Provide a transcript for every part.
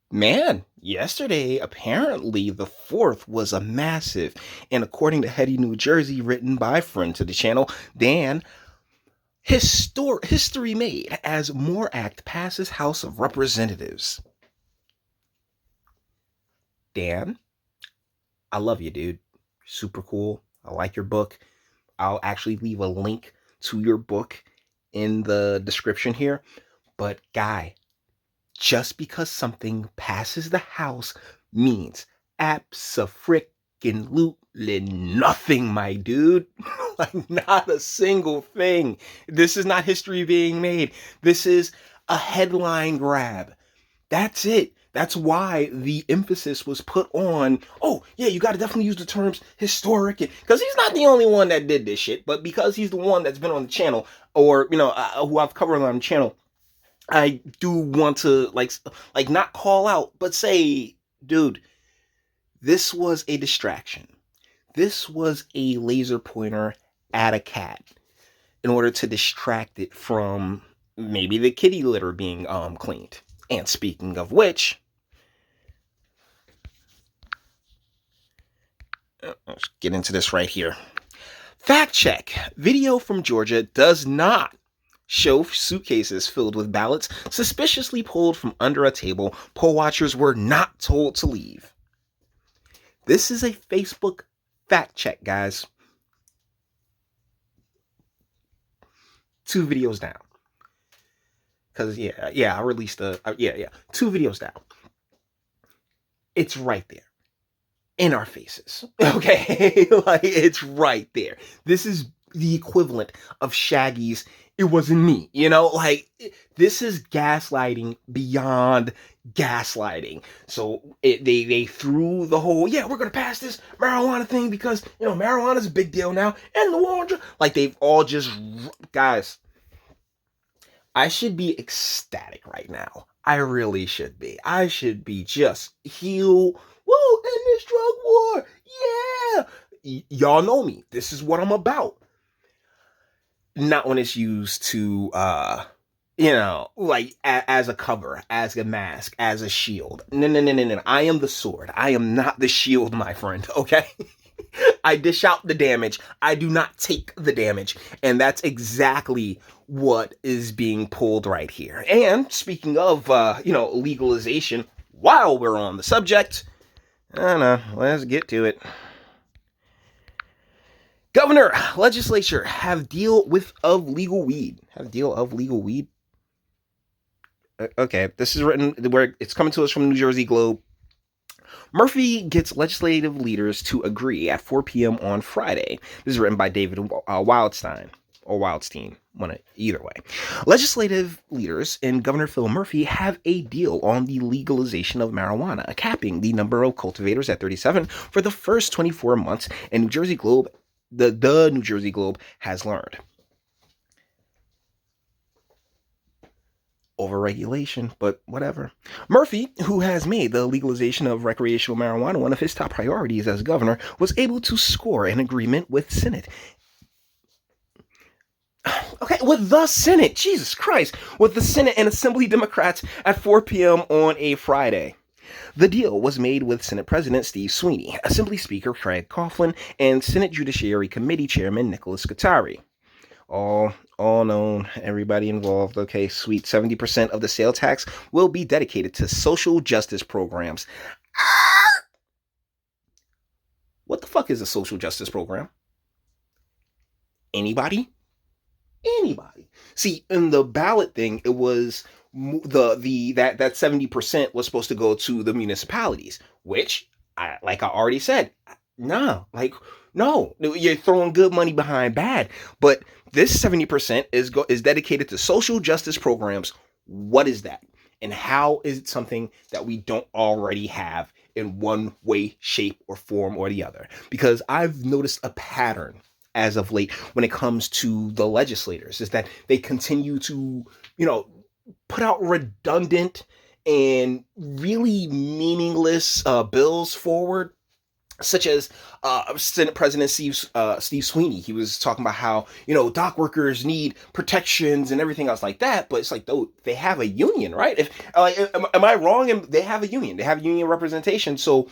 Man, yesterday, apparently the 4th was a massive, and according to Heady New Jersey, written by friend to the channel, Dan, history made as More Act passes House of Representatives. Dan, I love you, dude. Super cool. I like your book. I'll actually leave a link to your book in the description here. But, guy, just because something passes the House means abso-freaking-lutely nothing, my dude. Like, not a single thing. This is not history being made. This is a headline grab. That's it. That's why the emphasis was put on, oh, yeah, you got to definitely use the terms historic. Because he's not the only one that did this shit, but because he's the one that's been on the channel, or, who I've covered on the channel, I do want to, like not call out, but say, dude, this was a distraction. This was a laser pointer at a cat in order to distract it from maybe the kitty litter being cleaned. And speaking of which, let's get into this right here. Fact check. Video from Georgia does not show suitcases filled with ballots suspiciously pulled from under a table. Poll watchers were not told to leave. This is a Facebook fact check, guys. 2 videos down. Because, I released 2 videos down. It's right there. In our faces. Okay? Like, it's right there. This is the equivalent of Shaggy's "It Wasn't Me." Like, this is gaslighting beyond gaslighting. So they threw the whole, we're going to pass this marijuana thing because, marijuana's a big deal now. And the war on drugs. Like, they've all just, guys, I should be ecstatic right now. I really should be. I should be just healed. Woo, in this drug war. Yeah. Y'all know me. This is what I'm about. Not when it's used to, like as a cover, as a mask, as a shield. No. I am the sword. I am not the shield, my friend. Okay? I dish out the damage. I do not take the damage. And that's exactly what is being pulled right here. And speaking of, legalization, while we're on the subject, I don't know, let's get to it. Governor, legislature have deal of legal weed. Okay, this is written where it's coming to us from the New Jersey Globe. Murphy gets legislative leaders to agree at 4 p.m. on Friday. This is written by David Wildstein. Or Wildstein, either way. Legislative leaders and Governor Phil Murphy have a deal on the legalization of marijuana, capping the number of cultivators at 37 for the first 24 months, and New Jersey Globe, the New Jersey Globe has learned. Overregulation, but whatever. Murphy, who has made the legalization of recreational marijuana one of his top priorities as governor, was able to score an agreement with Senate. Okay, with the Senate, Jesus Christ, with the Senate and Assembly Democrats at 4 p.m. on a Friday. The deal was made with Senate President Steve Sweeney, Assembly Speaker Craig Coughlin, and Senate Judiciary Committee Chairman Nicholas Scutari. All known, everybody involved. Okay, sweet. 70% of the sales tax will be dedicated to social justice programs. What the fuck is a social justice program? Anybody? See, in the ballot thing, it was that 70% was supposed to go to the municipalities, which, like I already said, no, you're throwing good money behind bad. But this 70% is dedicated to social justice programs. What is that? And how is it something that we don't already have in one way, shape, or form or the other? Because I've noticed a pattern as of late when it comes to the legislators is that they continue to, put out redundant and really meaningless bills forward. such as Senate President Steve Sweeney. He was talking about how, dock workers need protections and everything else like that. But it's like, though, they have a union, right? If like, am I wrong? And they have a union. They have union representation. So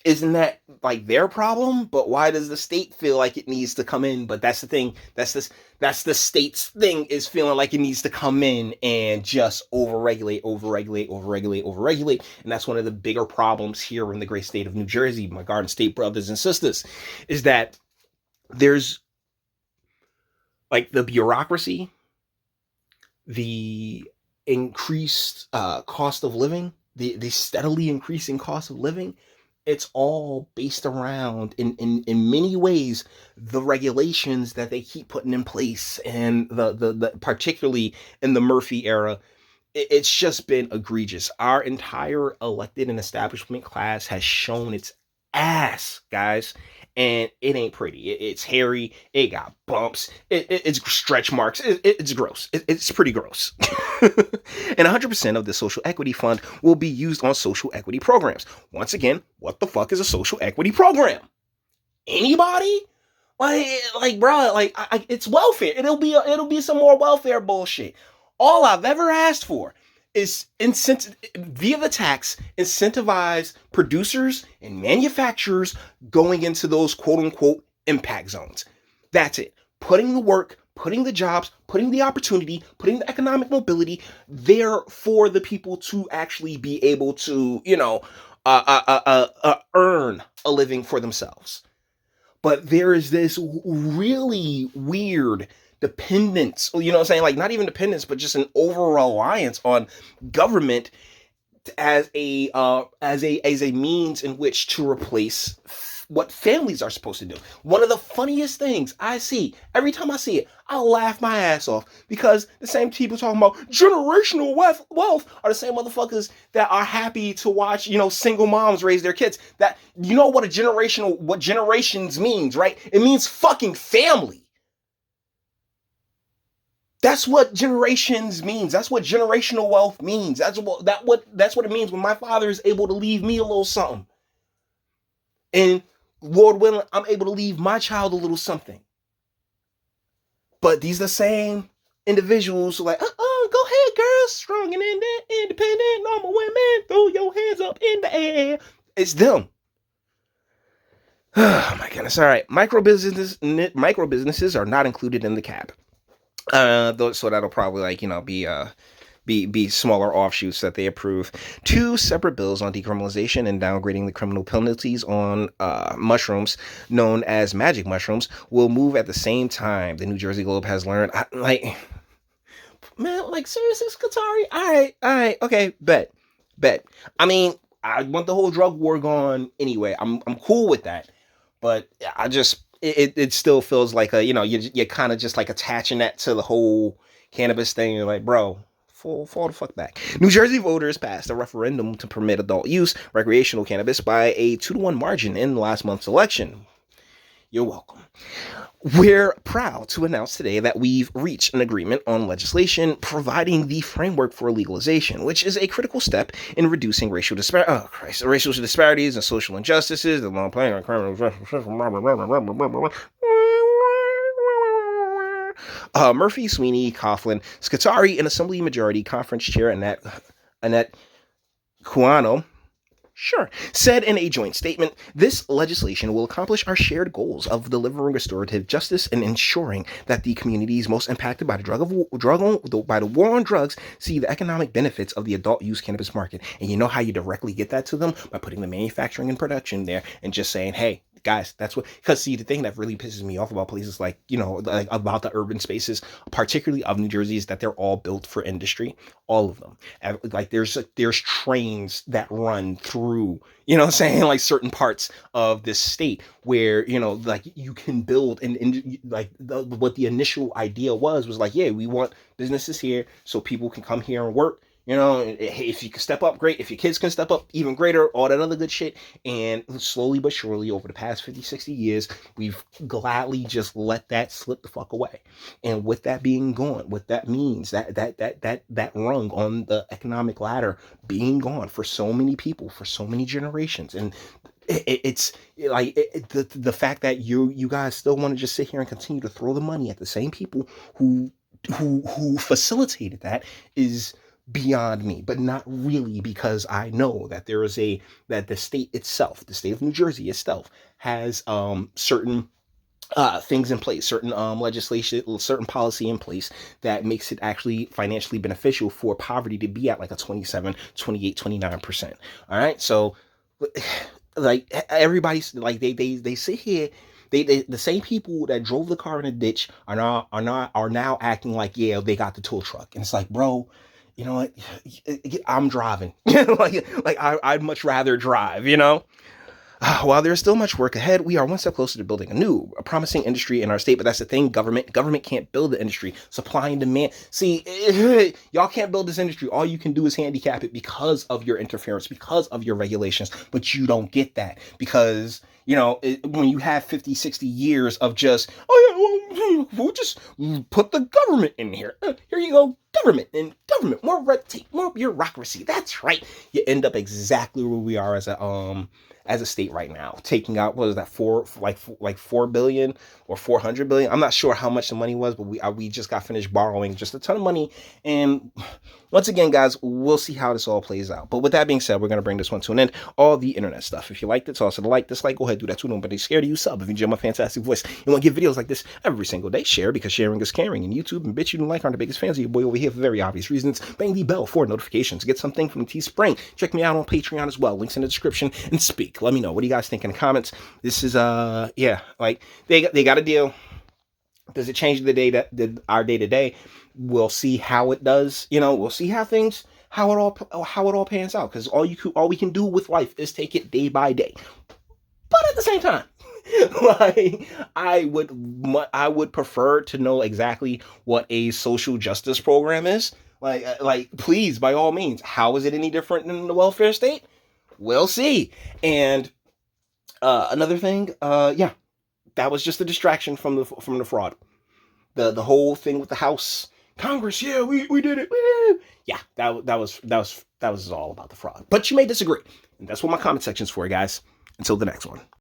isn't that like their problem? But why does the state feel like it needs to come in? But that's the thing. That's the state's thing, is feeling like it needs to come in and just overregulate. And that's one of the bigger problems here in the great state of New Jersey, my Garden State brothers and sisters, is that there's like the bureaucracy, the increased cost of living, the steadily increasing cost of living. It's all based around, in many ways, the regulations that they keep putting in place, and the particularly in the Murphy era, it's just been egregious. Our entire elected and establishment class has shown its ass, guys, and it ain't pretty. It's hairy. It got bumps. It's stretch marks. It's gross. It's pretty gross. And 100% of the social equity fund will be used on social equity programs. Once again, what the fuck is a social equity program? Anybody? Bro, it's welfare. It'll be some more welfare bullshit. All I've ever asked for is via the tax, incentivize producers and manufacturers going into those quote unquote impact zones. That's it. Putting the work, putting the jobs, putting the opportunity, putting the economic mobility there for the people to actually be able to, earn a living for themselves. But there is this really weird dependence, like not even dependence, but just an over reliance on government as a means in which to replace what families are supposed to do. One of the funniest things I see every time I see it, I laugh my ass off, because the same people talking about generational wealth are the same motherfuckers that are happy to watch, single moms raise their kids. That, what generations means, right? It means fucking family. That's what generations means. That's what generational wealth means. That's what it means when my father is able to leave me a little something. And Lord willing, I'm able to leave my child a little something. But these are the same individuals who are like, go ahead, girl, strong and independent, normal women, throw your hands up in the air. It's them. Oh my goodness. All right. Micro businesses are not included in the cap. So that'll probably be smaller offshoots that they approve. 2 separate bills on decriminalization and downgrading the criminal penalties on mushrooms known as magic mushrooms will move at the same time, the New Jersey Globe has learned. Seriously, Scutari? All right, okay, bet. I mean, I want the whole drug war gone anyway. I'm cool with that, but I just it still feels like you're kind of just like attaching that to the whole cannabis thing. You're like, bro, fall the fuck back. New Jersey voters passed a referendum to permit adult use recreational cannabis by a 2-1 margin in last month's election. You're welcome. We're proud to announce today that we've reached an agreement on legislation providing the framework for legalization, which is a critical step in reducing racial disparities and social injustices. The long plan on criminal Murphy, Sweeney, Coughlin, Scutari, and Assembly Majority Conference Chair Annette Cuano said in a joint statement, this legislation will accomplish our shared goals of delivering restorative justice and ensuring that the communities most impacted by the war on drugs see the economic benefits of the adult use cannabis market. And you know how you directly get that to them? By putting the manufacturing and production there and just saying, hey, guys, that's what, because see, the thing that really pisses me off about places like about the urban spaces, particularly of New Jersey, is that they're all built for industry, all of them. Like there's trains that run through, like certain parts of this state where, you can build what the initial idea was like, yeah, we want businesses here so people can come here and work. If you can step up, great. If your kids can step up, even greater, all that other good shit. And slowly but surely, over the past 50, 60 years, we've gladly just let that slip the fuck away. And with that being gone, what that means, that rung on the economic ladder being gone for so many people, for so many generations. And it's like the fact that you guys still want to just sit here and continue to throw the money at the same people who who facilitated that is beyond me, but not really, because I know that there is a that the state itself, the state of New Jersey itself, has certain things in place, certain legislation, certain policy in place that makes it actually financially beneficial for poverty to be at like a 27, 28, 29%. All right. So like everybody's like they sit here, they the same people that drove the car in a ditch are now acting like, yeah, they got the tool truck. And it's like, bro, you know what? I'm driving. I'd much rather drive, you know? While there's still much work ahead, we are one step closer to building a promising industry in our state. But that's the thing, government can't build the industry. Supply and demand. See, y'all can't build this industry. All you can do is handicap it because of your interference, because of your regulations. But you don't get that because, you know, when you have 50, 60 years of just, oh yeah, well, we'll just put the government in here. Here you go, government, more red tape, more bureaucracy. That's right. You end up exactly where we are as a state right now, taking out, what is that, 4 billion or 400 billion. I'm not sure how much the money was, but we just got finished borrowing just a ton of money. And once again, guys, we'll see how this all plays out. But with that being said, we're going to bring this one to an end. All the internet stuff. If you liked it, toss it a like, dislike, go ahead, do that too. Don't be scared of you. Sub if you enjoy my fantastic voice. You want to get videos like this every single day. Share, because sharing is caring. And YouTube and Bitchute and like aren't the biggest fans of your boy over here for very obvious reasons. Bang the bell for notifications. Get something from Teespring. Check me out on Patreon as well. Links in the description. And speak. Let me know. What do you guys think in the comments? This is yeah, like they got a deal. Does it change our day to day? We'll see how it does. You know, we'll see how it all pans out. Because all we can do with life is take it day by day. But at the same time, like I would prefer to know exactly what a social justice program is. Like please, by all means, how is it any different than the welfare state? We'll see. And another thing, yeah, that was just a distraction from the fraud. The whole thing with the House, Congress, yeah, we did it. Woo! Yeah, that was all about the fraud. But you may disagree, and that's what my comment section's for, guys. Until the next one.